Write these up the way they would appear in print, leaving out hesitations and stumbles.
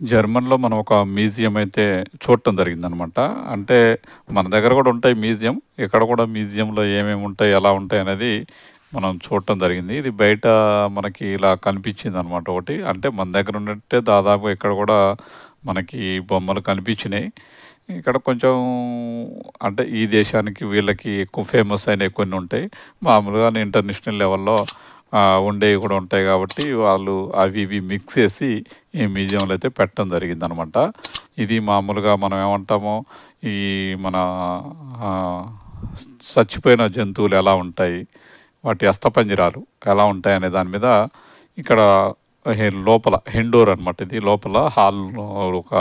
జర్మన్‌లో మనం ఒక మ్యూజియం అయితే చూడటం జరిగిందనమాట. అంటే మన దగ్గర గూడా ఉంటాయి మ్యూజియం. ఇక్కడ గూడా మ్యూజియంలో ఏమేమి ఉంటాయి, ఎలా ఉంటాయనేది మనం చూడటం జరిగింది. ఇది బయట మనకి ఇలా కనిపించిందనమాట ఒకటి. అంటే మన దగ్గర ఉన్నట్టే దాదాపు ఇక్కడ గూడా మనకి బొమ్మలు కనిపించినాయి. ఇక్కడ కొంచెం అంటే ఈ దేశానికి వీళ్ళకి ఎక్కువ ఫేమస్ అయినవి కొన్ని ఉంటాయి. మామూలుగానే ఇంటర్నేషనల్ లెవెల్‌లో ఉండేవి కూడా ఉంటాయి కాబట్టి వాళ్ళు అవి ఇవి మిక్స్ చేసి ఈ మ్యూజియంలో అయితే పెట్టడం జరిగిందనమాట. ఇది మామూలుగా మనం ఏమంటామో ఈ మన ఆహ్, చచ్చిపోయిన జంతువులు ఎలా ఉంటాయి, వాటి అస్థపంజరాలు ఎలా ఉంటాయనే దాని మీద ఇక్కడ లోపల ఇండోర్ అనమాట. ఇది లోపల ఒక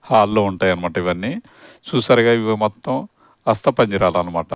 హాల్‌లో ఉంటాయన్నమాట ఇవన్నీ. చూసారుగా ఇవి మొత్తం అస్థపంజరాలనమాట.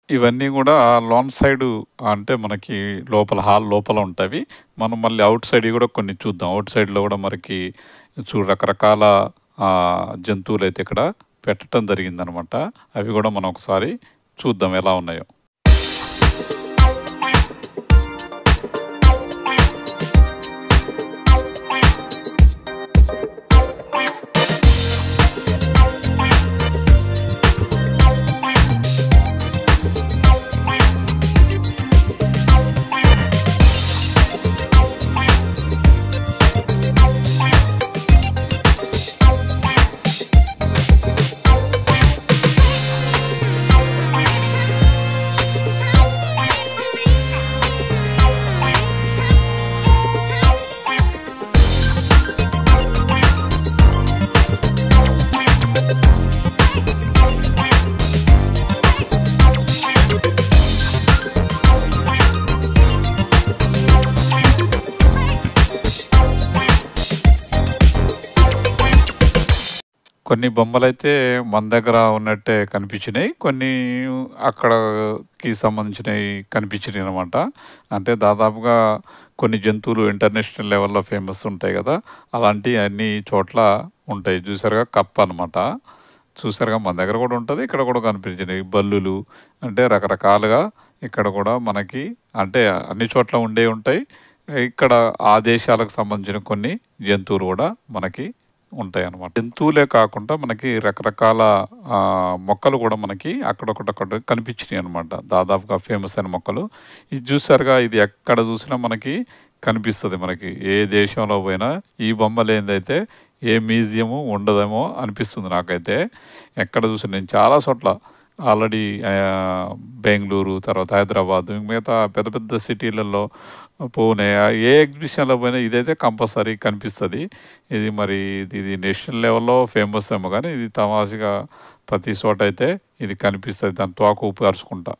ఇవన్నీ గూడా లోన్ సైడు అంటే మనకి లోపల హాల్ లోపల ఉంటవి. మనం మళ్ళీ ఔట్ సైడ్‌యి గూడా కొన్ని చూద్దాం. ఔట్ సైడ్‌లో గూడా మనకి రకరకాల జంతువులైతే ఇక్కడ పెట్టటం జరిగిందనమాట. అవి గూడా మనం ఒకసారి చూద్దాం ఎలా ఉన్నాయో. కొన్ని బొమ్మలైతే మన దగ్గర ఉన్నట్టే కనిపించినాయి. కొన్ని అక్కడకి సంబంధించినవి కనిపించినాయనమాట. అంటే దాదాపుగా కొన్ని జంతువులు ఇంటర్నేషనల్ లెవెల్‌లో ఫేమస్ ఉంటాయి గదా! అలాంటియి అన్ని చోట్ల ఉంటాయి. చూసారుగా కప్ప అనమాట. చూసారుగా మన దగ్గర గూడా ఉంటది. ఇక్కడ గూడా కనిపించినాయి. బల్లులు అంటే రకరకాలుగా ఇక్కడ గూడా మనకి అంటే అన్ని చోట్ల ఉండేవి ఉంటాయి. ఇక్కడ ఆ దేశాలకు సంబంధించిన కొన్ని జంతువులు గూడా మనకి ఉంటాయన్నమాట. జంతువులే కాకుండా మనకి రకరకాల మొక్కలు గూడా మనకి అక్కడొకటి కనిపించినాయన్నమాట. దాదాపుగా ఫేమస్ అయిన మొక్కలు. ఇది చూసారుగా ఇది ఎక్కడ చూసినా మనకి కనిపిస్తది మనకి. ఏ దేశంలో పోయినా ఈ బొమ్మ లేనిదైతే ఏ మ్యూజియము ఉండదేమో అనిపిస్తుంది నాకైతే. ఎక్కడ చూసినా నేను చాలా చోట్ల ఆల్రెడీ బెంగుళూరు, తర్వాత హైదరాబాద్ మిగతా పెద్ద పెద్ద సిటీలలో పూణే ఏ ఎగ్జిబిషన్‌లో పోయినా ఇదైతే కంపల్సరీ కనిపిస్తది. ఇది మరి ఇది నేషనల్ లెవెల్‌లో ఫేమస్ ఏమో గానీ ఇది తమాషాగా ప్రతి చోటైతే ఇది కనిపిస్తది. దాని తోక ఊపరుచుకుంటా.